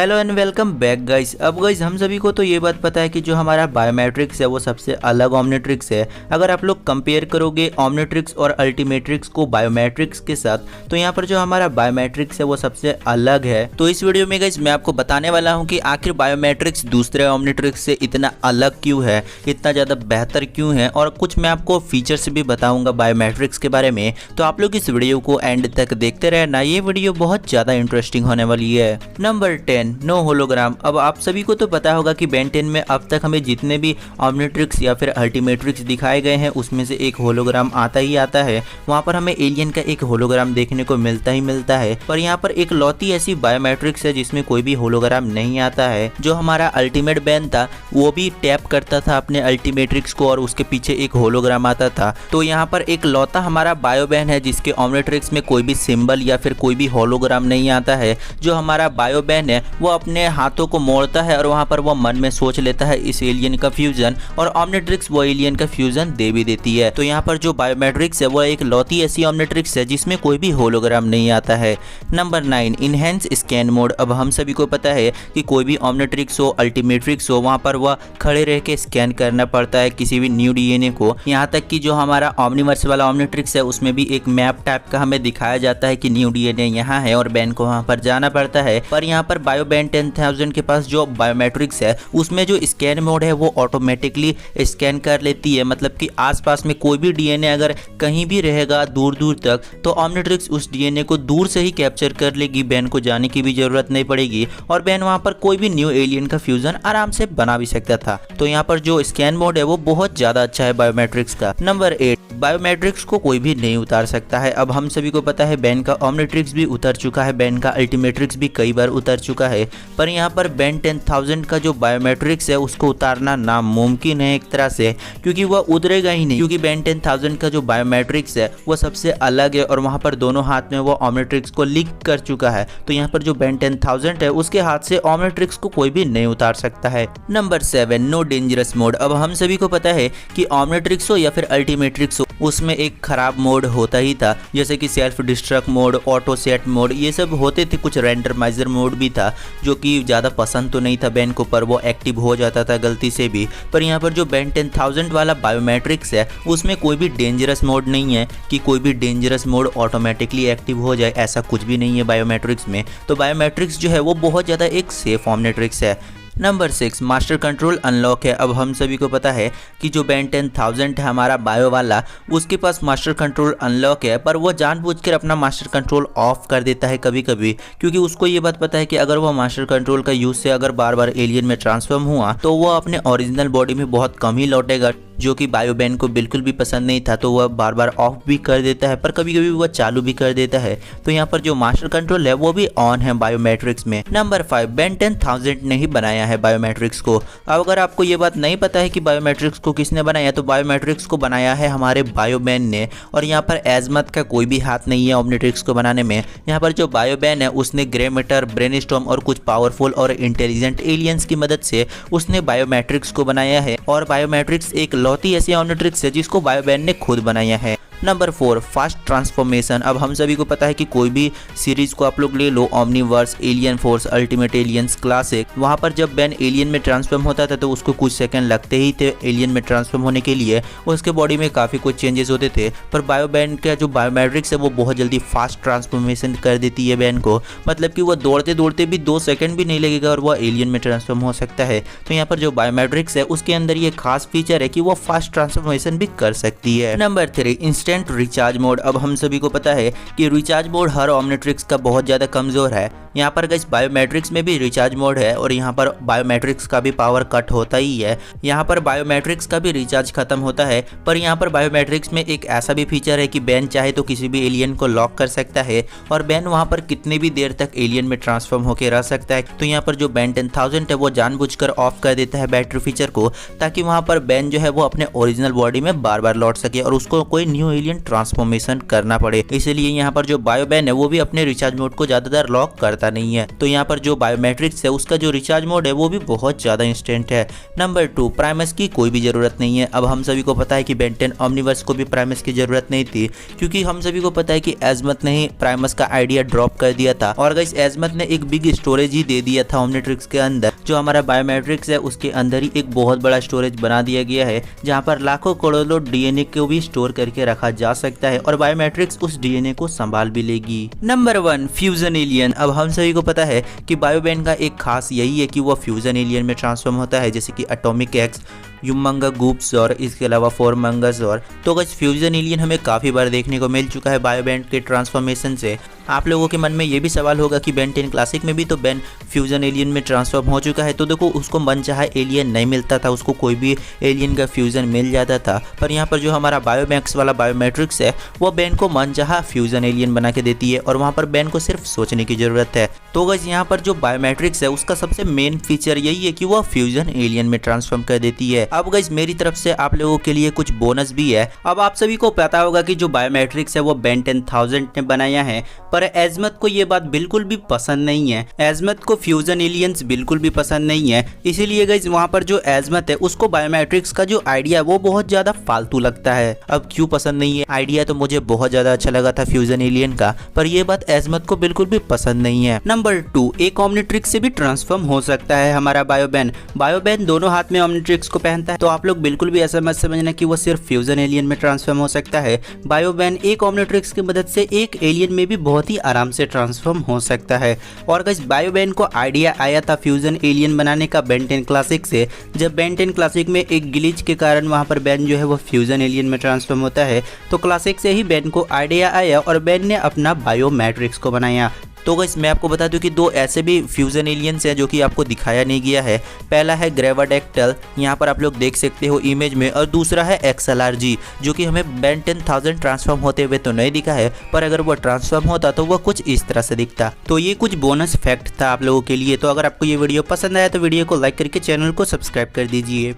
Hello and welcome back guys. अब guys हम सभी को तो ये बात पता है कि जो हमारा बायोमेट्रिक्स है वो सबसे अलग ओमनिट्रिक्स है। अगर आप लोग कंपेयर करोगे ओमनिट्रिक्स और अल्टीमेट्रिक्स को बायोमेट्रिक्स के साथ, तो यहाँ पर जो हमारा बायोमेट्रिक्स है वो सबसे अलग है। तो इस वीडियो में गाइस मैं आपको बताने वाला हूँ कि आखिर बायोमेट्रिक्स दूसरे ओमनिट्रिक्स से इतना अलग क्यों है, इतना ज़्यादा बेहतर क्यों है, और कुछ मैं आपको फीचर्स भी बताऊँगा बायोमेट्रिक्स के बारे में। तो आप लोग इस वीडियो को एंड तक देखते रहना, ये वीडियो बहुत ज़्यादा इंटरेस्टिंग होने वाली है। Number 10, no hologram. अब आप सभी को तो पता होगा कि बेन 10 में अब तक हमें जितने भी ओमनिट्रिक्स या फिर अल्टीमेट्रिक्स दिखाए गए हैं उसमें से एक होलोग्राम आता ही आता है। वहाँ पर हमें एलियन का एक होलोग्राम देखने को मिलता ही मिलता है, पर यहाँ पर एक लौती ऐसी बायोमेट्रिक्स है जिसमें कोई भी होलोग्राम नहीं आता है। जो हमारा अल्टीमेट बेन था वो भी टैप करता था अपने अल्टीमेट्रिक्स को और उसके पीछे एक होलोग्राम आता था। तो यहाँ पर एक लौता हमारा बायो बेन है जिसके ओमनिट्रिक्स में कोई भी सिंबल या फिर कोई भी होलोग्राम नहीं आता है। जो हमारा बायो बेन है वो अपने हाथों को मोड़ता है और वहां पर वो मन में सोच लेता है इस एलियन का फ्यूजन, और ओमनिट्रिक्स वो एलियन का फ्यूजन दे भी देती है। तो यहाँ पर जो बायोमेट्रिक्स है वो एक लौती ऐसी ओमनिट्रिक्स है जिसमें कोई भी होलोग्राम नहीं आता है। Number 9, enhance scan mode. अब हम सभी को पता है कि कोई भी ओमनिट्रिक्स हो, अल्टीमेट्रिक्स हो, वहां पर वह खड़े रह के स्कैन करना पड़ता है किसी भी न्यू डीएनए को। यहाँ तक कि जो हमारा ओमनिवर्स वाला ओमनिट्रिक्स है उसमें भी एक मैप टाइप का हमें दिखाया जाता है कि न्यू डीएनए यहाँ है और बेन को वहां पर जाना पड़ता है। पर यहाँ पर बायो बेन 10,000 के पास जो बायोमेट्रिक्स है उसमें जो स्कैन मोड है वो ऑटोमेटिकली स्कैन कर लेती है। मतलब कि आसपास में कोई भी डीएनए अगर कहीं भी रहेगा दूर दूर तक, तो ओमनिट्रिक्स उस डीएनए को दूर से ही कैप्चर कर लेगी, बेन को जाने की भी जरूरत नहीं पड़ेगी और बेन वहां पर कोई भी न्यू एलियन का फ्यूजन आराम से बना भी सकता था। तो यहाँ पर जो स्कैन मोड है वो बहुत ज्यादा अच्छा है बायोमेट्रिक्स का। नंबर 8, बायोमेट्रिक्स को कोई भी नहीं उतार सकता है। अब हम सभी को पता है बेन का ओमनिट्रिक्स भी उतर चुका है, बेन का अल्टीमेट्रिक्स भी कई बार उतर चुका है, पर यहाँ पर बेन 10,000 का जो बायोमेट्रिक्स है उसको उतारना नामुमकिन है एक तरह से, क्योंकि वह उतरेगा ही नहीं। क्योंकि बेन 10,000 का जो बायोमेट्रिक्स है वो सबसे अलग है और वहाँ पर दोनों हाथ में वो ओमनिट्रिक्स को लिंक कर चुका है। तो यहाँ पर जो बेन 10,000 है उसके हाथ से ओमनिट्रिक्स को कोई भी नहीं उतार सकता है। Number 7, no dangerous mode. अब हम सभी को पता है कि ओमनिट्रिक्स हो या फिर अल्टीमेट्रिक्स हो उसमें एक खराब मोड होता ही था, जैसे कि self destruct mode, auto set mode, ये सब होते थे। कुछ रैंडमाइजर मोड भी था जो कि ज़्यादा पसंद तो नहीं था बेन को, पर वो एक्टिव हो जाता था गलती से भी। पर यहाँ पर जो बेन 10,000 वाला बायोमेट्रिक्स है उसमें कोई भी डेंजरस मोड नहीं है कि कोई भी डेंजरस मोड ऑटोमेटिकली एक्टिव हो जाए, ऐसा कुछ भी नहीं है बायोमेट्रिक्स में। तो बायोमेट्रिक्स जो है वो बहुत ज़्यादा एक सेफ ओमनिट्रिक्स है। नंबर 6, मास्टर कंट्रोल अनलॉक है। अब हम सभी को पता है कि जो बेन 10,000 है हमारा बायो वाला, उसके पास मास्टर कंट्रोल अनलॉक है, पर वो जानबूझकर अपना मास्टर कंट्रोल ऑफ कर देता है कभी कभी, क्योंकि उसको ये बात पता है कि अगर वो मास्टर कंट्रोल का यूज से अगर बार बार एलियन में ट्रांसफॉर्म हुआ तो वो अपने ओरिजिनल बॉडी में बहुत कम ही लौटेगा, जो कि बायो बेन को बिल्कुल भी पसंद नहीं था। तो वह बार बार ऑफ भी कर देता है, पर कभी कभी वह चालू भी कर देता है। तो यहाँ पर जो मास्टर कंट्रोल है वो भी ऑन है बायोमेट्रिक्स में। नंबर 5, बेन 10,000 ने ही बनाया है बायोमेट्रिक्स को। अब अगर आपको ये बात नहीं पता है कि बायोमेट्रिक्स को किसने बनाया, तो बायोमेट्रिक्स को बनाया है हमारे बायो बेन ने, और यहाँ पर एजमत का कोई भी हाथ नहीं है ओमनिट्रिक्स को बनाने में। यहाँ पर जो बायो बेन है उसने ग्रे मैटर, ब्रेनस्टॉर्म और कुछ पावरफुल और इंटेलिजेंट एलियंस की मदद से उसने बायोमेट्रिक्स को बनाया है, और बायोमेट्रिक्स एक लौती ऐसी ओमनिट्रिक्स है जिसको बायो बेन ने खुद बनाया है। Number 4, fast transformation. अब हम सभी को पता है कि कोई भी सीरीज को आप लोग ले लो, Omniverse, alien force, ultimate aliens, classic, वहाँ पर जब बेन एलियन में ट्रांसफॉर्म होता था तो उसको कुछ सेकंड लगते ही थे एलियन में ट्रांसफॉर्म होने के लिए, उसके बॉडी में काफ़ी कुछ चेंजेस होते थे। पर बायो बेन का जो बायोमेट्रिक्स है वो बहुत जल्दी फास्ट ट्रांसफॉर्मेशन कर देती है बेन को, मतलब कि वह दौड़ते दौड़ते भी 2 सेकंड भी नहीं लगेगा और वह एलियन में ट्रांसफॉर्म हो सकता है। तो यहाँ पर जो बायोमेट्रिक्स है उसके अंदर ये खास फीचर है कि वो फास्ट ट्रांसफॉर्मेशन भी कर सकती है। Number 3, instant recharge mode. अब हम सभी को पता है कि रिचार्ज मोड हर ओमनिट्रिक्स का बहुत ज़्यादा कमज़ोर है। यहाँ पर गाइस बायोमेट्रिक्स में भी रिचार्ज मोड है और यहाँ पर बायोमेट्रिक्स का भी पावर कट होता ही है। यहाँ पर बायोमेट्रिक्स का भी रिचार्ज खत्म होता है, पर यहाँ पर बायोमेट्रिक्स में एक ऐसा भी फीचर है कि बेन चाहे तो किसी भी एलियन को लॉक कर सकता है और बेन वहाँ पर कितने भी देर तक एलियन में ट्रांसफॉर्म होकर रह सकता है। तो यहाँ पर जो बेन 10,000 है वो जानबूझकर ऑफ कर देता है बैटरी फीचर को, ताकि वहाँ पर बेन जो है वो अपने ओरिजिनल बॉडी में बार बार लौट सके और उसको कोई न्यू एलियन ट्रांसफॉर्मेशन करना पड़े। इसलिए यहाँ पर जो बायोबैन है वो भी अपने रिचार्ज मोड को ज्यादातर लॉक करता नहीं है। तो यहाँ पर जो बायोमेट्रिक्स है उसका जो रिचार्ज मोड है वो भी बहुत ज्यादा इंस्टेंट है। नंबर 2, प्राइमस की कोई भी जरूरत नहीं है। अब हम सभी को पता है कि बेन 10 ओमनीवर्स को भी प्राइमस की जरूरत नहीं थी, क्योंकि हम सभी को पता है कि एजमथ ने ही प्राइमस का आइडिया ड्रॉप कर दिया था और गाइस एजमथ ने एक बिग स्टोरेज ही दे दिया था ओमनीट्रिक्स के अंदर। जो हमारा बायोमेट्रिक्स है उसके अंदर ही एक बहुत बड़ा स्टोरेज बना दिया गया है जहाँ पर लाखों करोड़ों डीएनए को भी स्टोर करके रखा जा सकता है और बायोमेट्रिक्स उस डीएनए को संभाल भी लेगी। Number 1, fusion alien. अब हम सभी को पता है कि बायोबैन का एक खास यही है कि वो फ्यूजन एलियन में ट्रांसफॉर्म होता है, जैसे कि एटॉमिक एक्स, यूमंगा गूप्स और इसके अलावा फोरमंगस। और तो गाइस फ्यूजन एलियन हमें काफ़ी बार देखने को मिल चुका है बायोबैन के ट्रांसफॉर्मेशन से। आप लोगों के मन में ये भी सवाल होगा कि बेन 10 क्लासिक में भी तो बेन फ्यूजन एलियन में ट्रांसफॉर्म हो चुका है, तो देखो उसको मनचाहा एलियन नहीं मिलता था, उसको कोई भी एलियन का फ्यूजन मिल जाता था। पर यहाँ पर जो हमारा बायोमैक्स वाला बायोमेट्रिक्स है वो बेन को मनचाहा फ्यूजन एलियन बना के देती है और वहाँ पर बेन को सिर्फ सोचने की ज़रूरत है। तो गाइस यहाँ पर जो बायोमेट्रिक्स है उसका सबसे मेन फीचर यही है कि वो फ्यूजन एलियन में ट्रांसफॉर्म कर देती है। अब गाइस मेरी तरफ से आप लोगों के लिए कुछ बोनस भी है। अब आप सभी को पता होगा कि जो बायोमेट्रिक्स है वो बेन 10,000 ने बनाया है, पर एजमथ को ये बात बिल्कुल भी पसंद नहीं है। एजमथ को फ्यूजन एलियंस बिल्कुल भी पसंद नहीं है। इसीलिए गाइस वहाँ पर जो एजमथ है उसको बायोमेट्रिक्स का जो आइडिया वो बहुत ज्यादा फालतू लगता है। अब क्यों पसंद नहीं है? आइडिया तो मुझे बहुत ज्यादा अच्छा लगा था फ्यूजन एलियन का, पर ये बात एजमथ को बिल्कुल भी पसंद नहीं है। नंबर 2, एक ओमनीट्रिक्स से भी ट्रांसफॉर्म हो सकता है हमारा बायोबैन। बायोबैन दोनों हाथ में ओमनीट्रिक्स को पहनता है, तो आप लोग बिल्कुल भी ऐसा मत समझना कि वो सिर्फ फ्यूजन एलियन में ट्रांसफॉर्म हो सकता है। बायोबैन एक ओमनीट्रिक्स की मदद से एक एलियन में भी बहुत ही आराम से ट्रांसफॉर्म हो सकता है। और गाइस बायोबैन को आइडिया आया था फ्यूजन एलियन बनाने का बेन 10 क्लासिक से। जब बेन 10 क्लासिक में एक ग्लिच के कारण वहां पर बेन जो है वो फ्यूजन एलियन में ट्रांसफॉर्म होता है, तो क्लासिक से ही बेन को आइडिया आया और बेन ने अपना बायोमेट्रिक्स को बनाया। तो गाइस मैं आपको बता दूं कि दो ऐसे भी फ्यूजन एलियंस हैं जो कि आपको दिखाया नहीं गया है। पहला है ग्रेवाडेक्टल, यहाँ पर आप लोग देख सकते हो इमेज में, और दूसरा है एक्सएलआरजी जो कि हमें बेन 10,000 ट्रांसफॉर्म होते हुए तो नहीं दिखा है, पर अगर वो ट्रांसफॉर्म होता तो वो कुछ इस तरह से दिखता। तो ये कुछ बोनस फैक्ट था आप लोगों के लिए। तो अगर आपको ये वीडियो पसंद आया तो वीडियो को लाइक करके चैनल को सब्सक्राइब कर दीजिए।